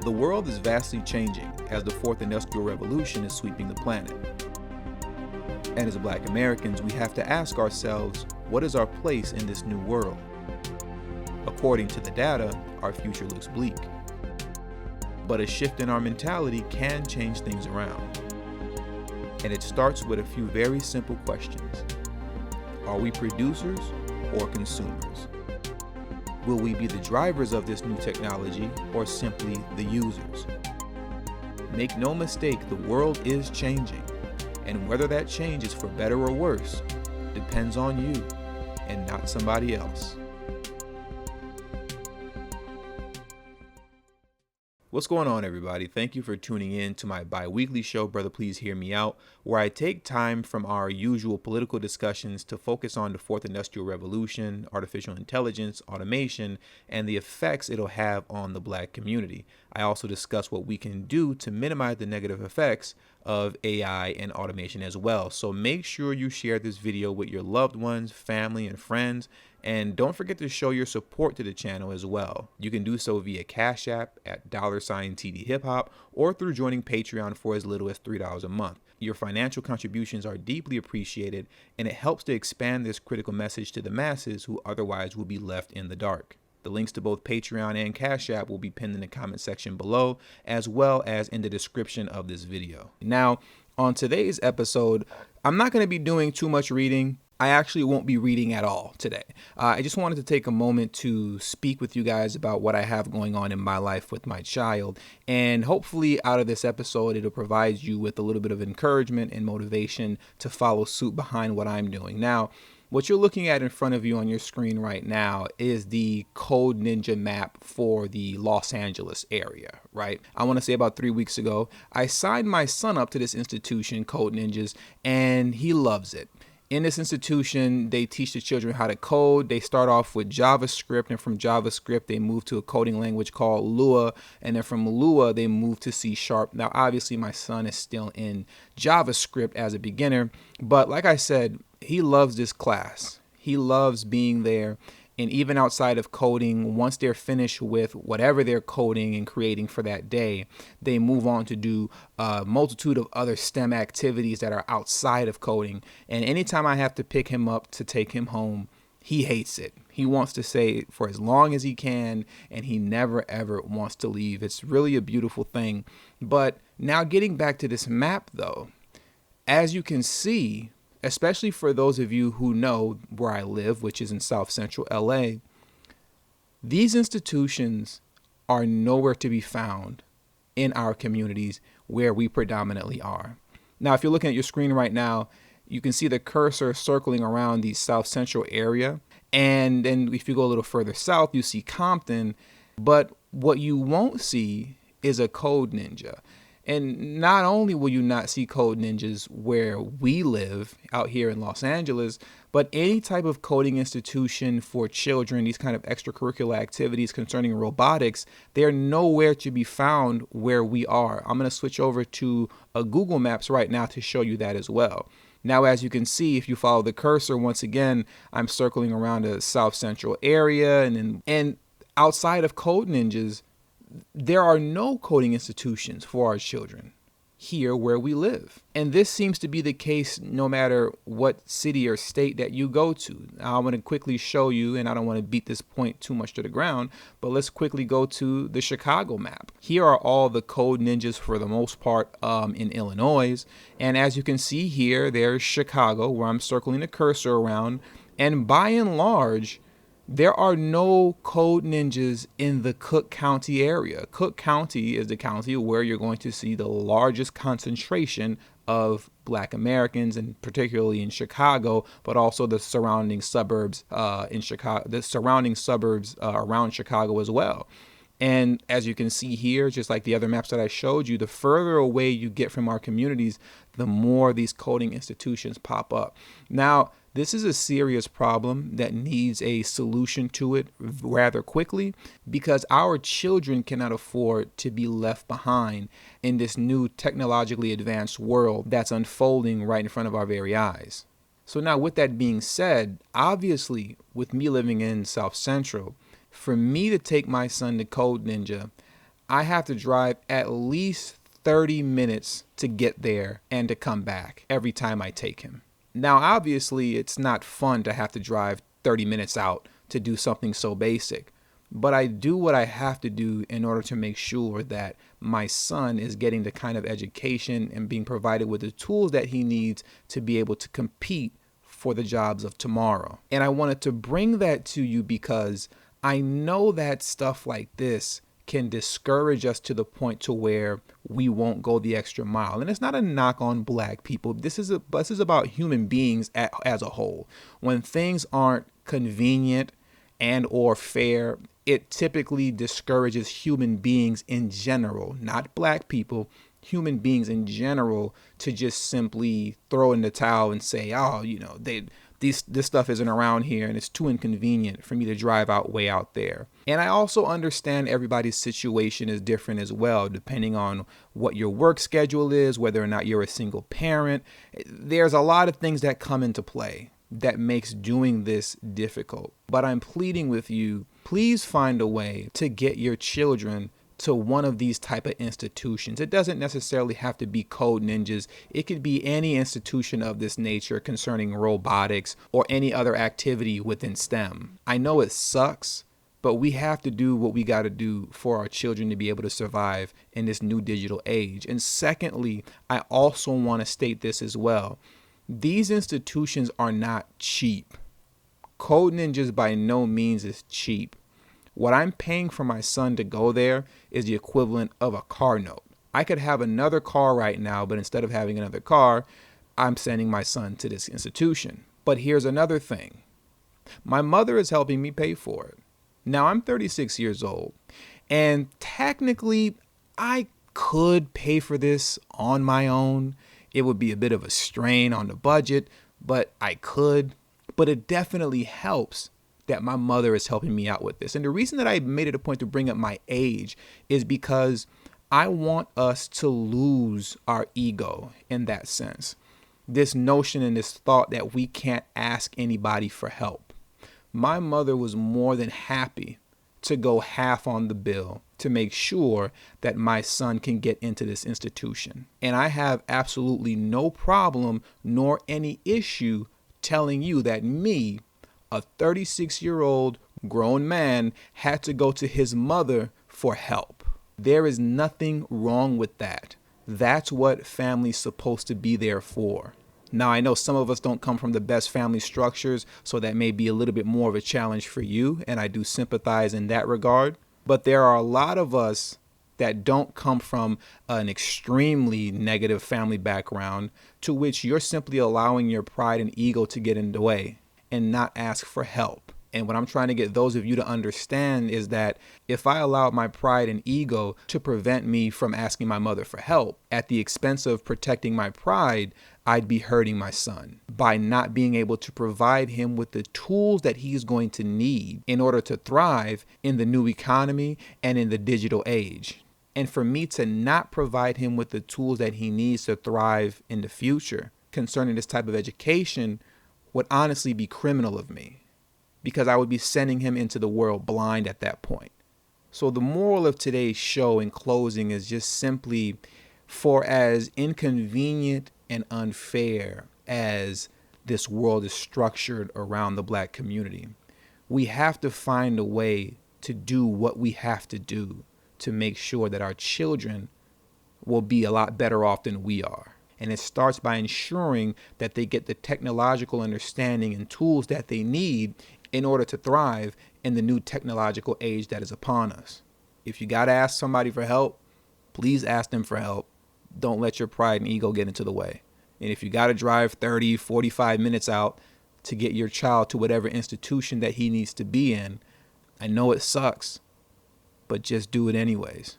The world is vastly changing as the fourth industrial revolution is sweeping the planet. And as Black Americans, we have to ask ourselves, what is our place in this new world? According to the data, our future looks bleak. But a shift in our mentality can change things around. And it starts with a few very simple questions. Are we producers or consumers? Will we be the drivers of this new technology or simply the users? Make no mistake, the world is changing, and whether that change is for better or worse depends on you and not somebody else. What's going on, everybody? Thank you for tuning in to my bi-weekly show, Brother Please Hear Me Out, where I take time from our usual political discussions to focus on the fourth industrial revolution, artificial intelligence, automation, and the effects it'll have on the Black community. I also discuss what we can do to minimize the negative effects of AI and automation as well. So make sure you share this video with your loved ones, family, and friends. And don't forget to show your support to the channel as well. You can do so via CashApp at $tdhiphop or through joining Patreon for as little as $3 a month. Your financial contributions are deeply appreciated, and it helps to expand this critical message to the masses who otherwise will be left in the dark. The links to both Patreon and Cash App will be pinned in the comment section below, as well as in the description of this video. Now, on today's episode, I'm not going to be doing too much reading. I actually won't be reading at all today. I just wanted to take a moment to speak with you guys about what I have going on in my life with my child. And hopefully out of this episode, it'll provide you with a little bit of encouragement and motivation to follow suit behind what I'm doing. Now, what you're looking at in front of you on your screen right now is the Code Ninja map for the Los Angeles area, right? I want to say about 3 weeks ago, I signed my son up to this institution, Code Ninjas, and he loves it. In this institution, they teach the children how to code. They start off with JavaScript, and from JavaScript, they move to a coding language called Lua, and then from Lua, they move to C#. Now, obviously, my son is still in JavaScript as a beginner, but like I said, he loves this class. He loves being there. And even outside of coding, once they're finished with whatever they're coding and creating for that day, they move on to do a multitude of other STEM activities that are outside of coding. And anytime I have to pick him up to take him home, he hates it. He wants to stay for as long as he can, and he never, ever wants to leave. It's really a beautiful thing. But now getting back to this map, though, as you can see, especially for those of you who know where I live, which is in South Central LA, these institutions are nowhere to be found in our communities where we predominantly are. Now, if you're looking at your screen right now, you can see the cursor circling around the South Central area. And then if you go a little further south, you see Compton. But what you won't see is a Code Ninja. And not only will you not see Code Ninjas where we live out here in Los Angeles, but any type of coding institution for children, these kind of extracurricular activities concerning robotics, they're nowhere to be found where we are. I'm going to switch over to a Google Maps right now to show you that as well. Now, as you can see, if you follow the cursor, once again, I'm circling around the South Central area, and outside of Code Ninjas, there are no coding institutions for our children here where we live. And this seems to be the case no matter what city or state that you go to. Now, I'm going to quickly show you, and I don't want to beat this point too much to the ground, but let's quickly go to the Chicago map. Here are all the Code Ninjas for the most part in Illinois. And as you can see here, there's Chicago, where I'm circling the cursor around. And by and large, there are no Code Ninjas in the Cook County area. Cook County is the county where you're going to see the largest concentration of Black Americans, and particularly in Chicago, but also the surrounding suburbs around Chicago as well. And as you can see here, just like the other maps that I showed you, the further away you get from our communities, the more these coding institutions pop up. Now, this is a serious problem that needs a solution to it rather quickly, because our children cannot afford to be left behind in this new technologically advanced world that's unfolding right in front of our very eyes. So now, with that being said, obviously, with me living in South Central, for me to take my son to Code Ninja, I have to drive at least 30 minutes to get there and to come back every time I take him. Now, obviously, it's not fun to have to drive 30 minutes out to do something so basic, but I do what I have to do in order to make sure that my son is getting the kind of education and being provided with the tools that he needs to be able to compete for the jobs of tomorrow. And I wanted to bring that to you because I know that stuff like this can discourage us to the point to where we won't go the extra mile. And it's not a knock on black people. This is about human beings as a whole. When things aren't convenient and or fair, it typically discourages human beings in general, not black people, human beings in general, to just simply throw in the towel and say, oh, this stuff isn't around here and it's too inconvenient for me to drive way out there. And I also understand everybody's situation is different as well, depending on what your work schedule is, whether or not you're a single parent. There's a lot of things that come into play that makes doing this difficult. But I'm pleading with you, please find a way to get your children to one of these type of institutions. It doesn't necessarily have to be Code Ninjas. It could be any institution of this nature concerning robotics or any other activity within STEM. I know it sucks, but we have to do what we got to do for our children to be able to survive in this new digital age. And secondly, I also want to state this as well. These institutions are not cheap. Code Ninjas by no means is cheap. What I'm paying for my son to go there is the equivalent of a car note. I could have another car right now, but instead of having another car, I'm sending my son to this institution. But here's another thing. My mother is helping me pay for it. Now, I'm 36 years old, and technically, I could pay for this on my own. It would be a bit of a strain on the budget, but I could. But it definitely helps that my mother is helping me out with this. And the reason that I made it a point to bring up my age is because I want us to lose our ego in that sense. This notion and this thought that we can't ask anybody for help. My mother was more than happy to go half on the bill to make sure that my son can get into this institution. And I have absolutely no problem nor any issue telling you that me, a 36-year-old grown man, had to go to his mother for help. There is nothing wrong with that. That's what family's supposed to be there for. Now, I know some of us don't come from the best family structures, so that may be a little bit more of a challenge for you, and I do sympathize in that regard. But there are a lot of us that don't come from an extremely negative family background, to which you're simply allowing your pride and ego to get in the way and not ask for help. And what I'm trying to get those of you to understand is that if I allowed my pride and ego to prevent me from asking my mother for help at the expense of protecting my pride, I'd be hurting my son by not being able to provide him with the tools that he's going to need in order to thrive in the new economy and in the digital age. And for me to not provide him with the tools that he needs to thrive in the future concerning this type of education would honestly be criminal of me, because I would be sending him into the world blind at that point. So the moral of today's show in closing is just simply, for as inconvenient and unfair as this world is structured around the black community, we have to find a way to do what we have to do to make sure that our children will be a lot better off than we are. And it starts by ensuring that they get the technological understanding and tools that they need in order to thrive in the new technological age that is upon us. If you got to ask somebody for help, please ask them for help. Don't let your pride and ego get into the way. And if you got to drive 30, 45 minutes out to get your child to whatever institution that he needs to be in, I know it sucks, but just do it anyways.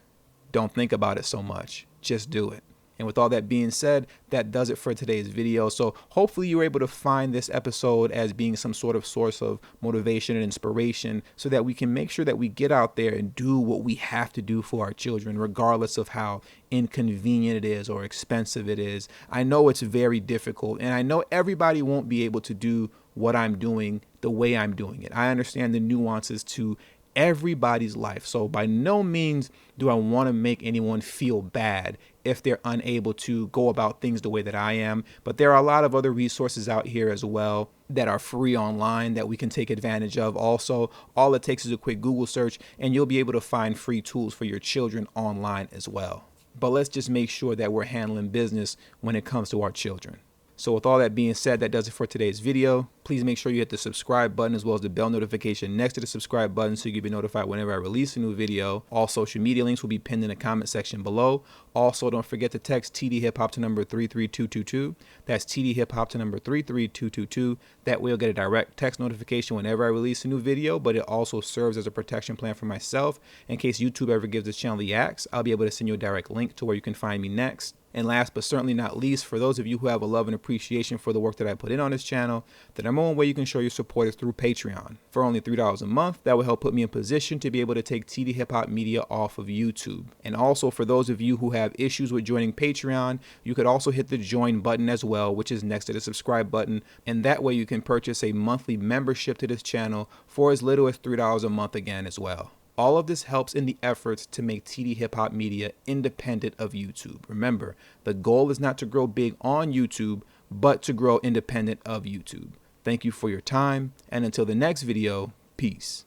Don't think about it so much. Just do it. And with all that being said, that does it for today's video. So hopefully you were able to find this episode as being some sort of source of motivation and inspiration so that we can make sure that we get out there and do what we have to do for our children, regardless of how inconvenient it is or expensive it is. I know it's very difficult, and I know everybody won't be able to do what I'm doing the way I'm doing it. I understand the nuances to everybody's life. So by no means do I want to make anyone feel bad if they're unable to go about things the way that I am. But there are a lot of other resources out here as well that are free online that we can take advantage of. Also, all it takes is a quick Google search and you'll be able to find free tools for your children online as well. But let's just make sure that we're handling business when it comes to our children. So with all that being said, that does it for today's video. Please make sure you hit the subscribe button as well as the bell notification next to the subscribe button so you can be notified whenever I release a new video. All social media links will be pinned in the comment section below. Also, don't forget to text tdhiphop to number 33222. That's tdhiphop to number 33222. That way you'll get a direct text notification whenever I release a new video, but it also serves as a protection plan for myself. In case YouTube ever gives this channel the axe, I'll be able to send you a direct link to where you can find me next. And last but certainly not least, for those of you who have a love and appreciation for the work that I put in on this channel, the number one way you can show your support is through Patreon. For only $3 a month, that will help put me in position to be able to take TD Hip Hop Media off of YouTube. And also for those of you who have issues with joining Patreon, you could also hit the join button as well, which is next to the subscribe button. And that way you can purchase a monthly membership to this channel for as little as $3 a month again as well. All of this helps in the efforts to make TD Hip Hop Media independent of YouTube. Remember, the goal is not to grow big on YouTube, but to grow independent of YouTube. Thank you for your time, and until the next video, peace.